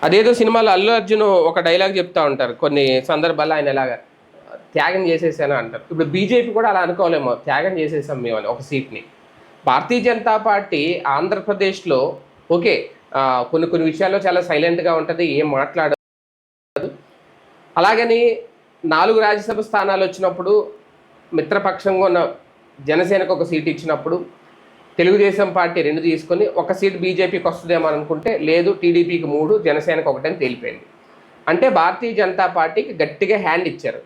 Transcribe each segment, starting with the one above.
అదేదో సినిమాలో అల్లు అర్జున్ ఒక డైలాగ్ చెప్తా ఉంటారు కొన్ని సందర్భాల్లో ఆయన ఇలాగా త్యాగం చేసేసాను అంటారు. ఇప్పుడు బీజేపీ కూడా అలా అనుకోలేమో, త్యాగం చేసేసాం మేము అని ఒక సీట్ని. భారతీయ జనతా పార్టీ ఆంధ్రప్రదేశ్లో ఓకే, కొన్ని కొన్ని విషయాల్లో చాలా సైలెంట్గా ఉంటుంది, ఏం మాట్లాడదు. అలాగని 4 రాజ్యసభ స్థానాలు వచ్చినప్పుడు మిత్రపక్షంగా ఉన్న జనసేనకు ఒక సీట్ ఇచ్చినప్పుడు తెలుగుదేశం పార్టీ 2 తీసుకొని ఒక సీట్ బీజేపీకి వస్తుందేమో అనుకుంటే లేదు, టీడీపీకి 3, జనసేనకు 1 అని తేలిపోయింది. అంటే భారతీయ జనతా పార్టీకి గట్టిగా హ్యాండ్ ఇచ్చారు.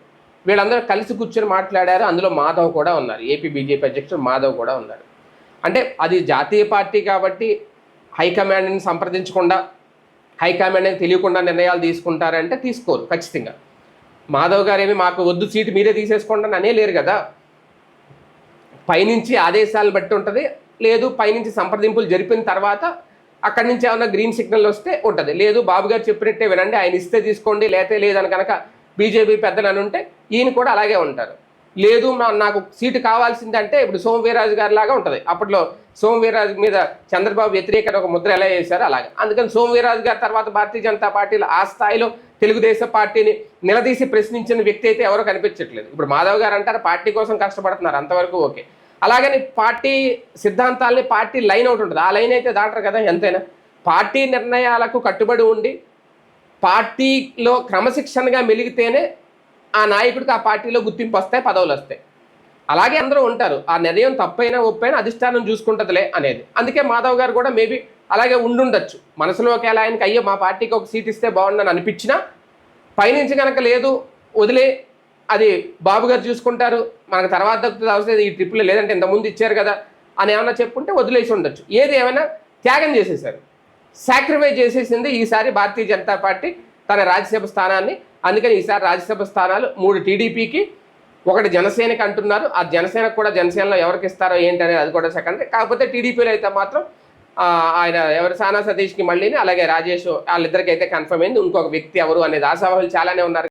వీళ్ళందరూ కలిసి కూర్చొని మాట్లాడారు. అందులో మాధవ్ కూడా ఉన్నారు, ఏపీ బీజేపీ అధ్యక్షుడు మాధవ్ కూడా ఉన్నారు. అంటే అది జాతీయ పార్టీ కాబట్టి హైకమాండ్ని సంప్రదించకుండా, హైకమాండ్కి తెలియకుండా నిర్ణయాలు తీసుకుంటారంటే తీసుకోరు ఖచ్చితంగా. మాధవ్ గారు ఏమి మాకు వద్దు సీటు మీరే తీసేసుకోండి అని అనేలేరు కదా. పైనుంచి ఆదేశాలు బట్టి ఉంటుంది, లేదు పైనుంచి సంప్రదింపులు జరిపిన తర్వాత అక్కడి నుంచి ఏమన్నా గ్రీన్ సిగ్నల్ వస్తే ఉంటుంది. లేదు బాబు గారు చెప్పినట్టే వినండి, ఆయన ఇస్తే తీసుకోండి, లేతే లేదని కనుక బీజేపీ పెద్దలు అని ఉంటే ఈయన కూడా అలాగే ఉంటారు. లేదు నాకు సీటు కావాల్సిందంటే ఇప్పుడు సోమవీర్రాజు గారి లాగా ఉంటుంది. అప్పట్లో సోమవీర్రాజు మీద చంద్రబాబు వ్యతిరేకత ఒక ముద్ర ఎలా వేశారో అలాగే. అందుకని సోమవీర్రాజు గారి తర్వాత భారతీయ జనతా పార్టీలో ఆ స్థాయిలో తెలుగుదేశం పార్టీని నిలదీసి ప్రశ్నించిన వ్యక్తి అయితే ఎవరో కనిపించట్లేదు. ఇప్పుడు మాధవ్ గారు అంటారు పార్టీ కోసం కష్టపడుతున్నారు, అంతవరకు ఓకే. అలాగని పార్టీ సిద్ధాంతాలని పార్టీ లైన్ ఒకటి ఉంటుంది, ఆ లైన్ అయితే దాటరు కదా ఎంతైనా. పార్టీ నిర్ణయాలకు కట్టుబడి ఉండి పార్టీలో క్రమశిక్షణగా మెలిగితేనే ఆ నాయకుడికి ఆ పార్టీలో గుర్తింపు వస్తాయి, పదవులు వస్తాయి. అలాగే అందరూ ఉంటారు, ఆ నిర్ణయం తప్పైనా ఒప్పైనా అధిష్టానం చూసుకుంటుందిలే అనేది. అందుకే మాధవ్ గారు కూడా మేబీ అలాగే ఉండుండొచ్చు మనసులో. ఒకవేళ ఆయనకి అయ్యో మా పార్టీకి ఒక సీట్ ఇస్తే బాగుండని అనిపించినా పైనుంచి కనుక లేదు వదిలే, అది బాబు గారు చూసుకుంటారు, మనకు తర్వాత దక్కుతుంది అవసరం ఈ ట్రిప్లో, లేదంటే ఇంతకుముందు ఇచ్చారు కదా అని ఏమన్నా చెప్పుకుంటే వదిలేసి ఉండొచ్చు. ఏది ఏమైనా త్యాగం చేసేసారు, సాక్రిఫైస్ చేసేసింది ఈసారి భారతీయ జనతా పార్టీ తన రాజ్యసభ స్థానాన్ని. అందుకని ఈసారి రాజ్యసభ స్థానాలు 3 టీడీపీకి, 1 జనసేనకి అంటున్నారు. ఆ జనసేనకు కూడా జనసేనలో ఎవరికి ఇస్తారో ఏంటి అనేది అది కూడా సెకండరీ. కాకపోతే టీడీపీలో అయితే మాత్రం ఆయన ఎవరు సానా సతీష్కి మళ్ళీని, అలాగే రాజేష్ వాళ్ళిద్దరికి అయితే కన్ఫర్మ్ అయింది. ఇంకొక వ్యక్తి ఎవరు అనేది ఆశావాహులు చాలానే ఉన్నారు.